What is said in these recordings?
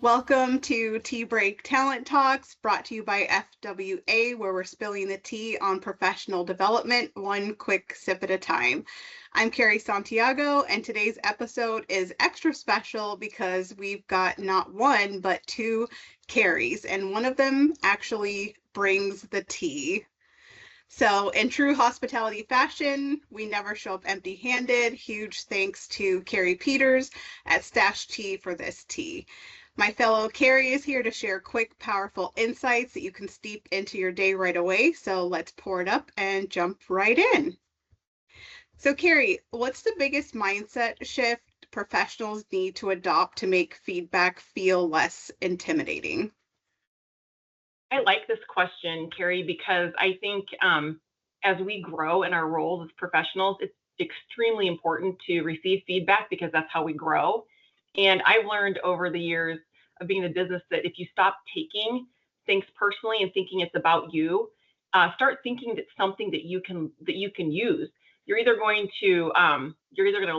Welcome to Tea Break Talent Talks, brought to you by FWA, where we're spilling the tea on professional development, one quick sip at a time. I'm Carrie Santiago, and today's episode is extra special because we've got not one, but two Carries, and one of them actually brings the tea. So in true hospitality fashion, we never show up empty-handed. Huge thanks to Carrie Peters at Stash Tea for this tea. My fellow Carrie is here to share quick, powerful insights that you can steep into your day right away. So let's pour it up and jump right in. So Carrie, what's the biggest mindset shift professionals need to adopt to make feedback feel less intimidating? I like this question, Carrie, because I think as we grow in our roles as professionals, it's extremely important to receive feedback because that's how we grow. And I've learned over the years of being in the business that if you stop taking things personally and thinking it's about you, start thinking that something that you can use. You're either going to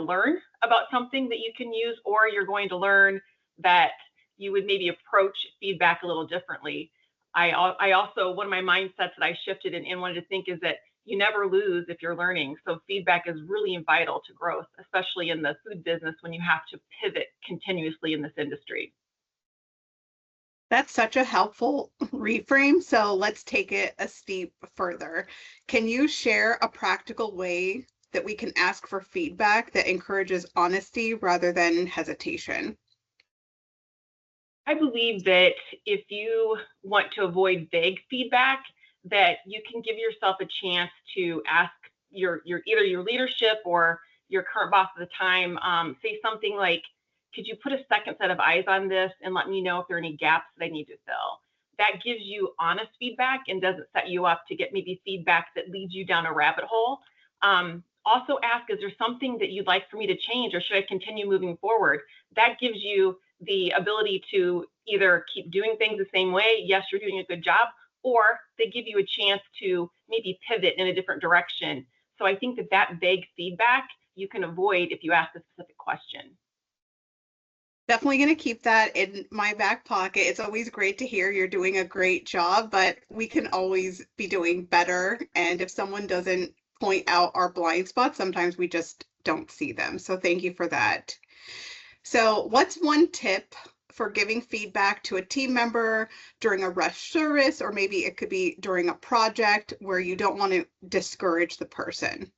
learn about something that you can use, or you're going to learn that you would maybe approach feedback a little differently. I also, one of my mindsets that I shifted and wanted to think is that you never lose if you're learning. So feedback is really vital to growth, especially in the food business when you have to pivot continuously in this industry. That's such a helpful reframe. So let's take it a step further. Can you share a practical way that we can ask for feedback that encourages honesty rather than hesitation? I believe that if you want to avoid vague feedback, that you can give yourself a chance to ask your either your leadership or your current boss at the time, say something like, could you put a second set of eyes on this and let me know if there are any gaps that I need to fill? That gives you honest feedback and doesn't set you up to get maybe feedback that leads you down a rabbit hole. Also ask, is there something that you'd like for me to change, or should I continue moving forward? That gives you the ability to either keep doing things the same way, yes, you're doing a good job, or they give you a chance to maybe pivot in a different direction. So I think that vague feedback you can avoid if you ask a specific question. Definitely going to keep that in my back pocket. It's always great to hear you're doing a great job, but we can always be doing better. And if someone doesn't point out our blind spots, sometimes we just don't see them. So thank you for that. So what's one tip for giving feedback to a team member during a rush service, or maybe it could be during a project where you don't want to discourage the person?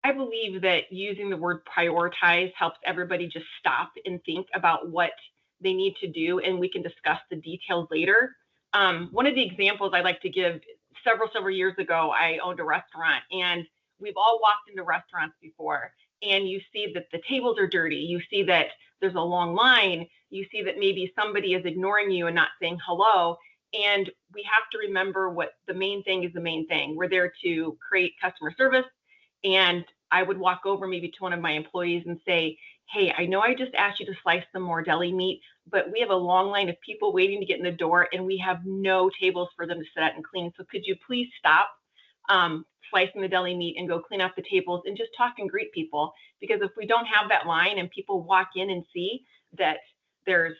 I believe that using the word prioritize helps everybody just stop and think about what they need to do, and we can discuss the details later. One of the examples I like to give, several years ago, I owned a restaurant, and we've all walked into restaurants before, and you see that the tables are dirty. You see that there's a long line. You see that maybe somebody is ignoring you and not saying hello. And we have to remember what the main thing is. The main thing. We're there to create customer service. And I would walk over maybe to one of my employees and say, hey, I know I just asked you to slice some more deli meat, but we have a long line of people waiting to get in the door, and we have no tables for them to sit at and clean. So could you please stop slicing the deli meat and go clean up the tables and just talk and greet people? Because if we don't have that line and people walk in and see that there's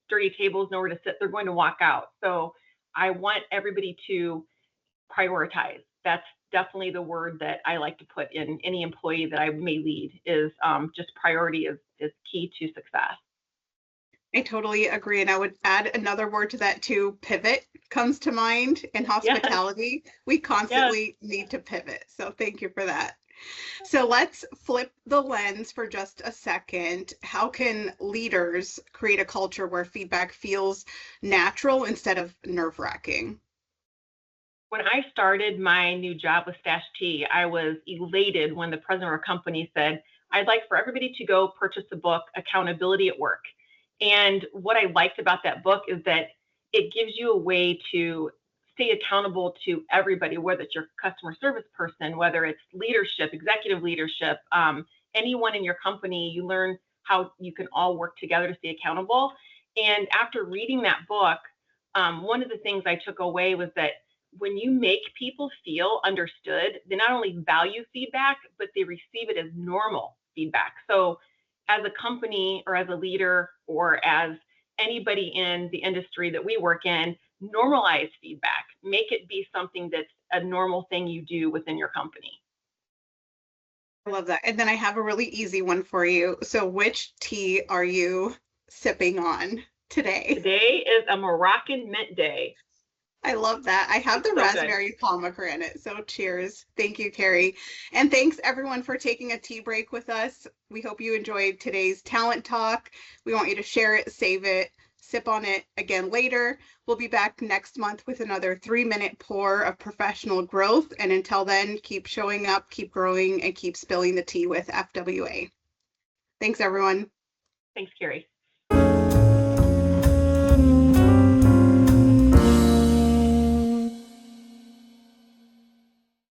dirty tables, nowhere to sit, they're going to walk out. So I want everybody to prioritize. That's definitely the word that I like to put in any employee that I may lead, is just priority is key to success. I totally agree. And I would add another word to that too. Pivot comes to mind in hospitality. Yes. We constantly need to pivot. So thank you for that. So let's flip the lens for just a second. How can leaders create a culture where feedback feels natural instead of nerve-wracking? When I started my new job with Stash Tea, I was elated when the president of our company said, I'd like for everybody to go purchase the book, Accountability at Work. And what I liked about that book is that it gives you a way to stay accountable to everybody, whether it's your customer service person, whether it's leadership, executive leadership, anyone in your company. You learn how you can all work together to stay accountable. And after reading that book, one of the things I took away was that when you make people feel understood, they not only value feedback, but they receive it as normal feedback. So as a company or as a leader or as anybody in the industry that we work in, normalize feedback. Make it be something that's a normal thing you do within your company. I love that. And then I have a really easy one for you. So which tea are you sipping on today? Today is a Moroccan mint day. I love that. I have the raspberry pomegranate. So cheers. Thank you, Carrie. And thanks everyone for taking a tea break with us. We hope you enjoyed today's talent talk. We want you to share it, save it, sip on it again later. We'll be back next month with another 3-minute pour of professional growth. And until then, keep showing up, keep growing, and keep spilling the tea with FWA. Thanks, everyone. Thanks, Carrie.